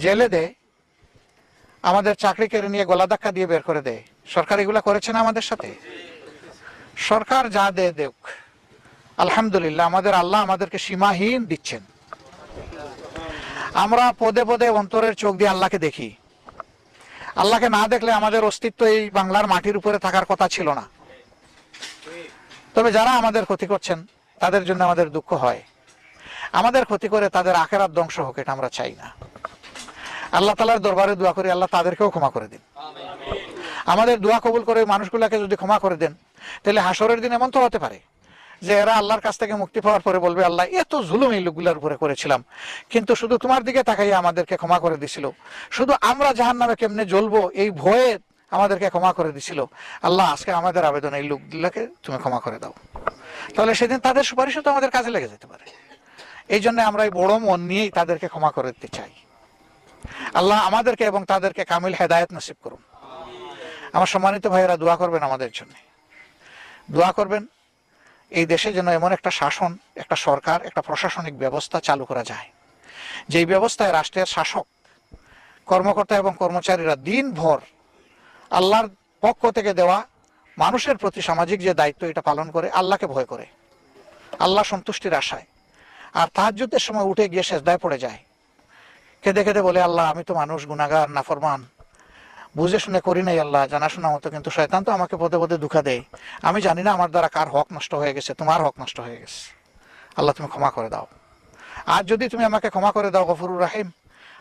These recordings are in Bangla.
জেলে দেয়, আমাদের চাকরি কেড়ে নিয়ে গলা ধাক্কা দিয়ে বের করে দেয়। সরকার এগুলা করেছে না আমাদের সাথে? সরকার যা দেয় দেখ, আলহামদুলিল্লাহ আমাদের আল্লাহ আমাদেরকে সীমাহীন দিচ্ছেন। আমরা পদে পদে অন্তরের চোখ দিয়ে আল্লাহকে দেখি। আল্লাহকে না দেখলে আমাদের অস্তিত্ব এই বাংলার মাটির উপরে থাকার কথা ছিল না। তবে যারা আমাদের ক্ষতি করছেন তাদের জন্য আমাদের দুঃখ হয়। আমাদের ক্ষতি করে তাদের আখেরাত ধ্বংস হোক, এটা আমরা চাই না। আল্লাহ তাআলার দরবারে দোয়া করি আল্লাহ তাদেরকেও ক্ষমা করে দিন। আমাদের দোয়া কবুল করে মানুষগুলাকে যদি ক্ষমা করে দেন, তাহলে হাসরের দিন এমন তো হতে পারে যে এরা আল্লাহর কাছ থেকে মুক্তি পাওয়ার পরে বলবে, আল্লাহ এত জুলুম এই লোকগুলার উপরে করেছিলাম, কিন্তু শুধু তোমার দিকে তাকাইয়া আমাদেরকে ক্ষমা করে দিছিল, শুধু আমরা জাহান্নামে কেমনে জ্বলবো এই ভয়ে আমাদেরকে ক্ষমা করে দিছিল। আল্লাহ আজকে আমাদের আবেদন, এই লোকগুলাকে তুমি ক্ষমা করে দাও। তাহলে সেদিন তাদের সুপারিশও তো আমাদের কাজে লেগে যেতে পারে। এই জন্য আমরা এই বড় মন নিয়েই তাদেরকে ক্ষমা করে দিতে চাই। আল্লাহ আমাদেরকে এবং তাদেরকে কামিল হেদায়েত নসিব করুন। আমার সম্মানিত ভাইয়েরা, দোয়া করবেন আমাদের জন্য, দোয়া করবেন এই দেশে যেন এমন একটা শাসন, একটা সরকার, একটা প্রশাসনিক ব্যবস্থা চালু করা যায়, যেই ব্যবস্থায় রাষ্ট্রের শাসক, কর্মকর্তা এবং কর্মচারীরা দিনভর আল্লাহর পক্ষ থেকে দেওয়া মানুষের প্রতি সামাজিক যে দায়িত্ব এটা পালন করে, আল্লাহকে ভয় করে, আল্লাহ সন্তুষ্টির আশায়, আর তাহাজ্জুদের সময় উঠে গিয়ে সেজদায় পড়ে যায়, কেঁদে কেঁদে বলে, আল্লাহ আমি তো মানুষ, গুনাহগার, নাফরমান, বুঝে শুনে করি নাই আল্লাহ, জানাশোনা মতো, কিন্তু শয়তান তো আমাকে পদে পদে ধোঁকা দেয়, আমি জানি না আমার দ্বারা কার হক নষ্ট হয়ে গেছে, তোমার হক নষ্ট হয়ে গেছে, আল্লাহ তুমি ক্ষমা করে দাও। আর যদি তুমি আমাকে ক্ষমা করে দাও গফুরুর রাহিম,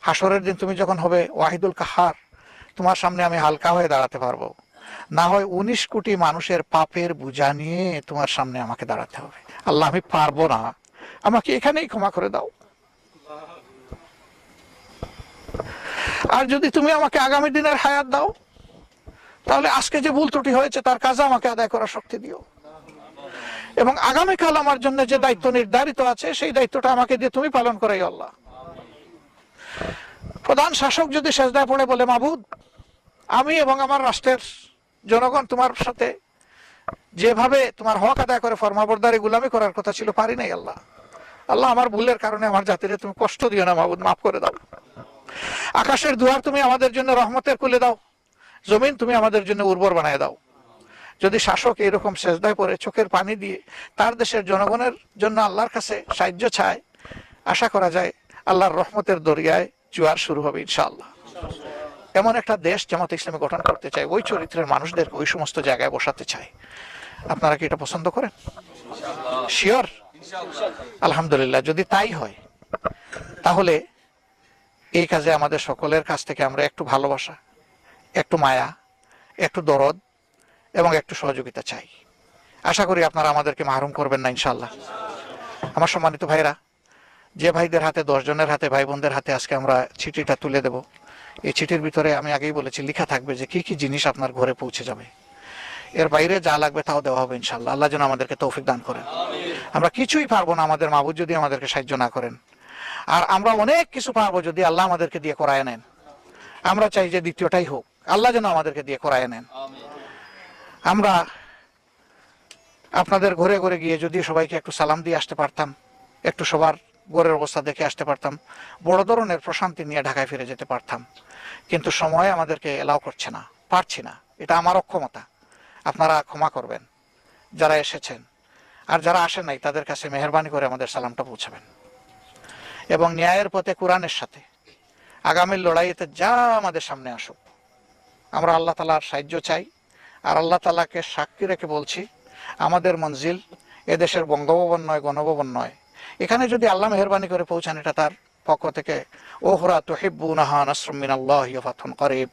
হাসরের দিন তুমি যখন হবে ওয়াহিদুল কাহার, তোমার সামনে আমি হালকা হয়ে দাঁড়াতে পারবো। না হয় 19 কোটি মানুষের পাপের বোঝা নিয়ে তোমার সামনে আমাকে দাঁড়াতে হবে। আল্লাহ আমি পারবো না, আমাকে এখানেই ক্ষমা করে দাও। আর যদি তুমি আমাকে আগামী দিনের হায়াত দাও, তাহলে আজকে যে ভুল ত্রুটি হয়েছে তার কাজে আমাকে আদায় করার শক্তি দিও, এবং আগামীকাল আমার জন্য যে দায়িত্ব নির্ধারিত আছে সেই দায়িত্বটা আমাকে দিয়ে তুমি পালন করাই আল্লাহ। প্রধান শাসক যদি সেজদায় পড়ে বলে, মাবুদ আমি এবং আমার রাষ্ট্রের জনগণ তোমার সাথে যেভাবে তোমার হক আদায় করে ফরমাবরদারি গুলামি করার কথা ছিল পারি নাই আল্লাহ, আল্লাহ আমার ভুলের কারণে আমার জাতিরে তুমি কষ্ট দিও না মাবুদ, মাফ করে দাও। আকাশের দুয়ার তুমি আমাদের জন্য রহমতের খুলে দাও, জমিন তুমি আমাদের জন্য উর্বর বানায় দাও। যদি শাসক এরকম সেজদায় পড়ে চোখের পানি দিয়ে তার দেশের জনগণের জন্য আল্লাহর কাছে সাহায্য চায়, আশা করা যায় আল্লাহর রহমতের দরিয়ায় জোয়ার শুরু হবে ইনশাআল্লাহ। এমন একটা দেশ জামাত ইসলামী গঠন করতে চাই, ওই চরিত্রের মানুষদেরকে ওই সমস্ত জায়গায় বসাতে চাই। আপনারা কি এটা পছন্দ করেন? শিওর? আলহামদুলিল্লাহ। যদি তাই হয় তাহলে এই কাজে আমাদের সকলের কাছ থেকে আমরা একটু ভালোবাসা, একটু মায়া, একটু দরদ এবং একটু সহযোগিতা চাই। আশা করি আপনারা আমাদেরকে মাহরুম করবেন না ইনশাআল্লাহ। আমার সম্মানিত ভাইরা, যে ভাইদের হাতে, 10 জনের হাতে, ভাই বোনদের হাতে আজকে আমরা চিঠিটা তুলে দেব, এই চিঠির ভিতরে আমি আগেই বলেছি লেখা থাকবে যে কি কি জিনিস আপনার ঘরে পৌঁছে যাবে। এর বাইরে যা লাগবে তাও দেওয়া হবে ইনশাআল্লাহ। আল্লাহ যেন আমাদেরকে তৌফিক দান করেন। আমরা কিছুই পারবো না আমাদের মাবুদ যদি আমাদেরকে সাহায্য না করেন, আর আমরা অনেক কিছু পারবো যদি আল্লাহ আমাদেরকে দিয়ে করায় নেন। আমরা চাই যে দ্বিতীয়টাই হোক, আল্লাহ যেন আমাদেরকে দিয়ে করায় নেন। আমরা আপনাদের ঘরে ঘরে গিয়ে যদি সবাইকে একটু সালাম দিয়ে আসতে পারতাম, একটু সবার ঘরের অবস্থা দেখে আসতে পারতাম, বড় ধরনের প্রশান্তি নিয়ে ঢাকায় ফিরে যেতে পারতাম, কিন্তু সময় আমাদেরকে এলাও করছে না, পারছি না। এটা আমার অক্ষমতা, আপনারা ক্ষমা করবেন যারা এসেছেন, আর যারা আসেন নাই তাদের কাছে মেহেরবানি করে আমাদের সালামটা পৌঁছাবেন। এবং ন্যায়ের পথে কোরআনের সাথে আগামীর লড়াইতে যা আমাদের সামনে আসুক, আমরা আল্লাহ তাআলার সাহায্য চাই। আর আল্লাহ তাআলাকে সাক্ষী রেখে বলছি, আমাদের মঞ্জিল এদেশের বঙ্গভবন নয়, গণভবন নয়। এখানে যদি আল্লাহ মেহেরবানি করে পৌঁছান, এটা তার পক্ষ থেকে ওহরা তুহিব্বুনাহা নাসরুম মিনাল্লাহি ওয়া ফাতহুন করিব,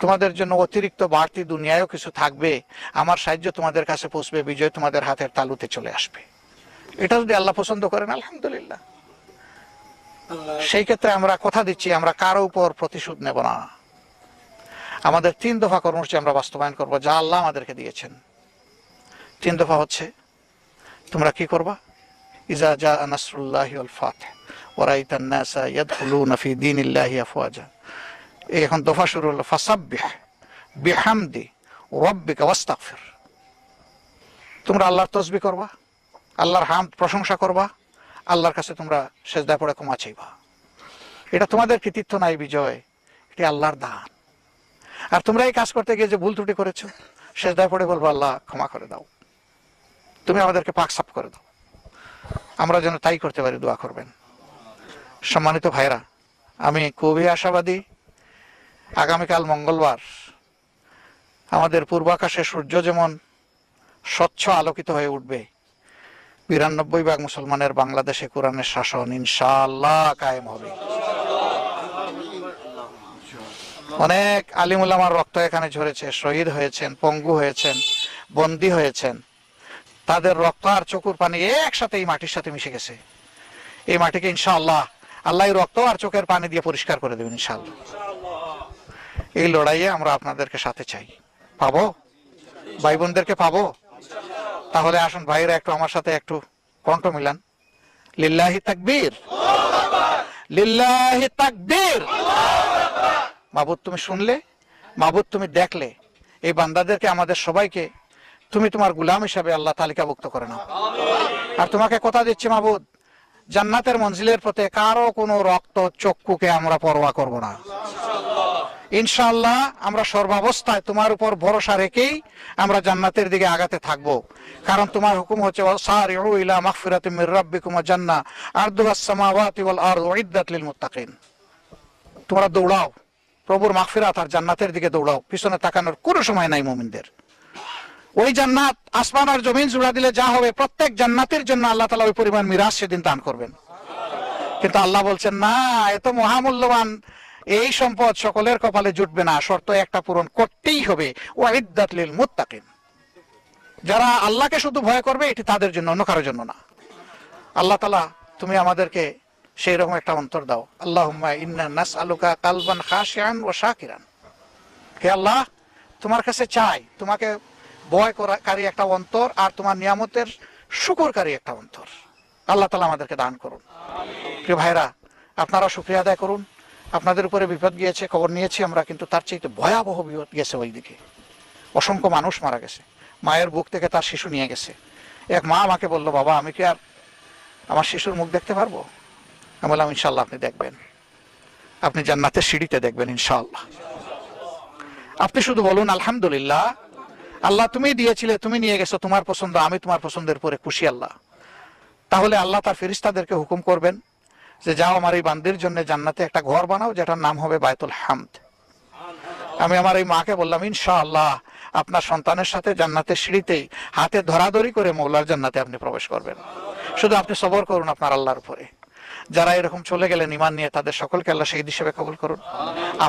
তোমাদের জন্য অতিরিক্ত বাড়তি দুনিয়ায়ও কিছু থাকবে, আমার সাহায্য তোমাদের কাছে পৌঁছবে, বিজয় তোমাদের হাতের তালুতে চলে আসবে। এটা যদি আল্লাহ পছন্দ করেন আলহামদুলিল্লাহ। সেই ক্ষেত্রে আমরা কথা দিচ্ছি, আমরা কারো উপর প্রতিশোধ নেব না। আমাদের 3 দফা কর্মসূচি আমরা বাস্তবায়ন করব যা আল্লাহ আমাদেরকে দিয়েছেন। 3 দফা হচ্ছে, তোমরা কি করবা? ইজা জা নাসরুল্লাহি ওয়াল ফাতহ ওয়া রাআইতান নাসা ইয়াদখুলুনা ফি দীনিল্লাহি আফওয়াজা। এখন দফা শুরু হলো, ফাসাব্বিহ বিহামদি রাব্বিকা ওয়াস্তাগফির। তোমরা আল্লাহর তাসবিহ করবা, আল্লাহর হামদ প্রশংসা করবা, আল্লাহর কাছে তোমরা সেজদায় পড়ে ক্ষমা চাইবা। এটা তোমাদের কৃতিত্ব নাই বিজয়, এটি আল্লাহর দান। আর তোমরা এই কাজ করতে গিয়ে যে ভুল ত্রুটি করেছো, সেজদায় পড়ে বলবো আল্লাহ ক্ষমা করে দাও, তুমি আমাদেরকে পাক সাফ করে দাও। আমরা যেন তাই করতে পারি, দোয়া করবেন। সম্মানিত ভাইরা, আমি খুবই আশাবাদী আগামীকাল মঙ্গলবার আমাদের পূর্বাকাশে সূর্য যেমন স্বচ্ছ আলোকিত হয়ে উঠবে, ৯২ ভাগ মুসলমানের বাংলাদেশে কোরআনের শাসন ইনশাআল্লাহ কায়েম হবে। অনেক আলিম উলামার রক্ত এখানে ঝরেছে, শহীদ হয়েছেন, পঙ্গু হয়েছেন, বন্দী হয়েছেন, তাদের রক্ত আর চোখের পানি একসাথে এই মাটির সাথে মিশে গেছে। এই মাটিকে ইনশাআল্লাহ আল্লাহ রক্ত আর চোখের পানি দিয়ে পরিষ্কার করে দেবেন ইনশাআল্লাহ। এই লড়াইয়ে আমরা আপনাদেরকে সাথে চাই। পাবো? ভাই বোনদেরকে পাবো? তাহলে আসুন ভাইরা একটু আমার সাথে একটু কণ্ঠ মিলান। লিল্লাহি তাকবীর, লিল্লাহি তাকবীর। মাবুদ তুমি শুনলে, মাবুদ তুমি দেখলে, এই বান্দাদেরকে আমাদের সবাইকে তুমি তোমার গোলাম হিসাবে আল্লাহ তালিকাভুক্ত করে নাও। আর তোমাকে কথা দিচ্ছি মাবুদ, জান্নাতের মঞ্জিলের পথে কারো কোনো রক্ত চক্ষুকে আমরা পরোয়া করব না ইনশাআল্লাহ। আমরা সর্বাবস্থায় তোমার উপর ভরসা রেখেই আমরা জান্নাতের দিকে আগাতে থাকব, কারণ তোমার হুকুম হচ্ছে ওয়াসারিউ ইলা মাগফিরাতিম মির রাব্বিকুম ওয়া জান্নাহ আরদুহাস সামাওয়াতি ওয়াল আরদু উইদ্দাত লিল মুত্তাকিন। তোমরা দৌড়াও প্রভুর মাগফিরাত আর জান্নাতের দিকে, দৌড়াও, পিছনে তাকানোর কোনো সময় নাই মুমিনদের। ওই জান্নাত আসমান আর জমিন জুড়া দিলে যা হবে, প্রত্যেক জান্নাতের জন্য আল্লাহ তাআলা ওই পরিমাণ মিরাজ সেদিন দান করবেন। কিন্তু আল্লাহ বলছেন না, এত মহামূল্যবান এই সম্পদ সকলের কপালে জুটবে না, শর্ত একটা পূরণ করতেই হবে, ওয়াইদ্দাত লিল মুত্তাকিন। যারা আল্লাহকে শুধু ভয় করবে, এটি তাদের জন্য, অন্য কারোর জন্য না। আল্লাহ তাআলা তুমি আমাদেরকে সেই রকম একটা অন্তর দাও। আল্লাহুম্মা ইন্না নাসআলুকা কালবান খাশিআন ওয়া শাকিরান। হে আল্লাহ, তোমার কাছে চাই তোমাকে ভয় করাকারী একটা অন্তর আর তোমার নিয়ামতের শুকরকারী একটা অন্তর। আল্লাহ তাআলা আমাদেরকে দান করুন। প্রিয় ভাইরা, আপনারা শুকরিয়া আদায় করুন। আপনাদের উপরে বিপদ গিয়েছে, খবর নিয়েছি আমরা, কিন্তু তার চেয়ে ভয়াবহ বিপদ গেছে ওইদিকে। অসংখ্য মানুষ মারা গেছে, মায়ের বুক থেকে তার শিশু নিয়ে গেছে। এক মা আমাকে বলল, বাবা আমি কি আর আমার শিশুর মুখ দেখতে পারবো? আমি বললাম ইনশাআল্লাহ আপনি দেখবেন, আপনি জান্নাতের সিঁড়িতে দেখবেন ইনশাআল্লাহ। আপনি শুধু বলুন আলহামদুলিল্লাহ, আল্লাহ তুমি দিয়েছিলে, তুমি নিয়ে গেছো, তোমার পছন্দ, আমি তোমার পছন্দের পরে খুশি আল্লাহ। তাহলে আল্লাহ তার ফেরেশতাদেরকে হুকুম করবেন যে যাও আমার এই বান্দির জন্য জান্নাতে একটা ঘর বানাও, যেটার নাম হবে বায়তুল হামদ। আমি আমার এই মাকে বললাম ইনশাআল্লাহ আপনার সন্তানের সাথে জান্নাতের সিঁড়িতেই হাতে ধরাধরি করে মওলার জান্নাতে আপনি প্রবেশ করবেন। শুধু আপনি সবর করুন আপনার আল্লাহর উপরে। যারা এরকম চলে গেলেন ঈমান নিয়ে, তাদের সকলকে আল্লাহ শহীদ হিসেবে কবুল করুন।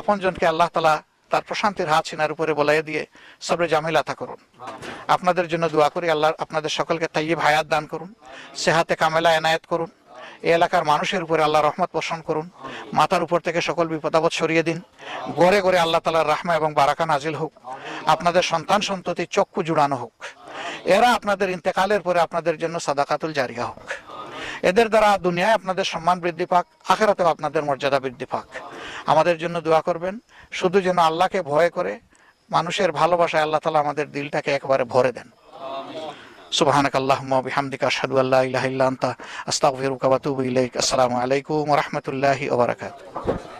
আপনজনকে আল্লাহ তাআলা তার প্রশান্তির হাত সিনার উপরে বলাইয়ে দিয়ে সবরে জামিল আতা করুন। আপনাদের জন্য দোয়া করি, আল্লাহ আপনাদের সকলকে তাইয়্যিব হায়াত দান করুন, সেহাতে কামেলা এনায়েত করুন। এই এলাকার মানুষের উপরে আল্লাহ রহমত বর্ষণ করুন। মাথার উপর থেকে সকল বিপদাপদ সরিয়ে দিন। ঘরে ঘরে আল্লাহ তাআলার রাহমা এবং বারাকা নাজিল হোক। আপনাদের সন্তান সন্ততি চক্ষু জুড়ানো হোক। এরা আপনাদের ইন্তেকালের পরে আপনাদের জন্য সাদাকাতুল জারিয়া হোক। এদের দ্বারা দুনিয়ায় আপনাদের সম্মান বৃদ্ধি পাক, আখিরাতেও আপনাদের মর্যাদা বৃদ্ধি পাক। আমাদের জন্য দোয়া করবেন, শুধু যেন আল্লাহকে ভয় করে মানুষের ভালোবাসায় আল্লাহ তাআলা আমাদের দিলটাকে একেবারে ভরে দেন। সুবহানাকাল্লাহুম্মা ওয়া বিহামদিকা আশহাদু আল্লা ইলাহা ইল্লা আনতা আস্তাগফিরুকা ওয়া আতুবু ইলাইক। আসসালামু আলাইকুম ওয়া রাহমাতুল্লাহি ওয়া বারাকাতুহু।